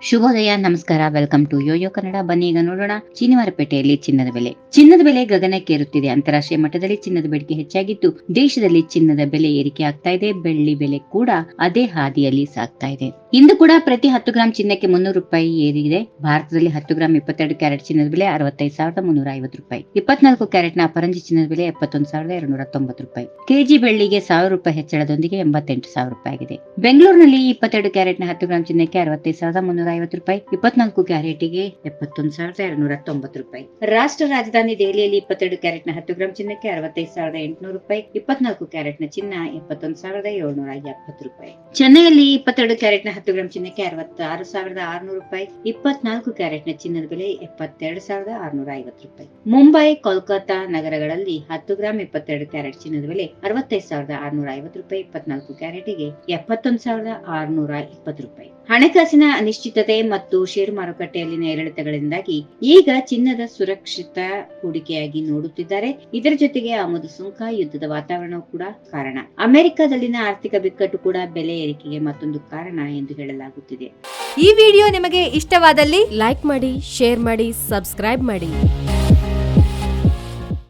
ಶುಭೋದಯ, ನಮಸ್ಕಾರ. Welcome to Yoyo Kannada. ಬನ್ನಿ ಈಗ ನೋಡೋಣ ಶನಿವಾರಪೇಟೆಯಲ್ಲಿ ಚಿನ್ನದ ಬೆಲೆ. ಚಿನ್ನದ ಬೆಲೆ ಗಗನಕ್ಕೇರುತ್ತಿದೆ. ಅಂತಾರಾಷ್ಟ್ರೀಯ ಮಟ್ಟದಲ್ಲಿ ಚಿನ್ನದ ಬೇಡಿಕೆ ಹೆಚ್ಚಾಗಿದ್ದು, ದೇಶದಲ್ಲಿ ಚಿನ್ನದ ಬೆಲೆ ಏರಿಕೆ ಆಗ್ತಾ ಇದೆ. ಬೆಳ್ಳಿ ಬೆಲೆ ಕೂಡ ಅದೇ ಹಾದಿಯಲ್ಲಿ ಸಾಗ್ತಾ ಇದೆ. ಇಂದು ಕೂಡ ಪ್ರತಿ 10 ಗ್ರಾಂ ಚಿನ್ನಕ್ಕೆ 300 ರೂಪಾಯಿ ಏರಿದೆ. ಭಾರತದಲ್ಲಿ 10 ಗ್ರಾಂ 22 ಕ್ಯಾರೆಟ್ ಚಿನ್ನದ ಬೆಲೆ 65,350 ರೂಪಾಯಿ. 24 ಕ್ಯಾರೆಟ್ನ ಅಪರಂಜಿ ಚಿನ್ನದ ಬೆಲೆ 71,290 ರೂಪಾಯಿ. ಕೆಜಿ ಬೆಳ್ಳಿಗೆ 1000 ರೂಪಾಯಿ ಹೆಚ್ಚಳದೊಂದಿಗೆ 88,000 ರೂಪಾಯಿ ಆಗಿದೆ. ಬೆಂಗಳೂರಿನಲ್ಲಿ 22 ಕ್ಯಾರೆಟ್ನ 10 ಗ್ರಾಂ ಚಿನ್ನಕ್ಕೆ 65,350 ರೂಪಾಯಿ. 24 ಕ್ಯಾರೆಟ್ಗೆ 71,290 ರೂಪಾಯಿ. ರಾಷ್ಟ್ರ ರಾಜಧಾನಿ ದೆಹಲಿಯಲ್ಲಿ 22 ಕ್ಯಾರೆಟ್ನ 10 ಗ್ರಾಂ ಚಿನ್ನಕ್ಕೆ 65,800 ರೂಪಾಯಿ. 24 ಕ್ಯಾರೆಟ್ನ ಚಿನ್ನ 71,770 ರೂಪಾಯಿ. ಚೆನ್ನೈಯಲ್ಲಿ 22 ಕ್ಯಾರೆಟ್ನ 10 ಗ್ರಾಂ ಚಿನ್ನಕ್ಕೆ 66,600 ರೂಪಾಯಿ. 24 ಕ್ಯಾರೆಟ್ನ ಚಿನ್ನದ ಬೆಲೆ 72,650 ರೂಪಾಯಿ. ಮುಂಬೈ, ಕೋಲ್ಕತಾ ನಗರಗಳಲ್ಲಿ 10 ಗ್ರಾಂ 22 ಕ್ಯಾರೆಟ್ ಚಿನ್ನದ ಬೆಲೆ 65,650 ರೂಪಾಯಿ. 24 ಕ್ಯಾರೆಟ್ಗೆ 71,620 ರೂಪಾಯಿ. ಹಣಕಾಸಿನ ಅನಿಶ್ಚಿತತೆ ಮತ್ತು ಷೇರು ಮಾರುಕಟ್ಟೆಯಲ್ಲಿನ ಏರಿಳಿತಗಳಿಂದಾಗಿ ಈಗ ಚಿನ್ನದ ಸುರಕ್ಷಿತ ಹೂಡಿಕೆಯಾಗಿ ನೋಡುತ್ತಿದ್ದಾರೆ. ಇದರ ಜೊತೆಗೆ ಆಮದು ಸುಂಕ, ಯುದ್ಧದ ವಾತಾವರಣವೂ ಕೂಡ ಕಾರಣ. ಅಮೆರಿಕದಲ್ಲಿನ ಆರ್ಥಿಕ ಬಿಕ್ಕಟ್ಟು ಕೂಡ ಬೆಲೆ ಏರಿಕೆಗೆ ಮತ್ತೊಂದು ಕಾರಣ ಎಂದು ಹೇಳಲಾಗುತ್ತಿದೆ. ಈ ವಿಡಿಯೋ ನಿಮಗೆ ಇಷ್ಟವಾದಲ್ಲಿ ಲೈಕ್ ಮಾಡಿ, ಶೇರ್ ಮಾಡಿ, ಸಬ್ಸ್ಕ್ರೈಬ್ ಮಾಡಿ.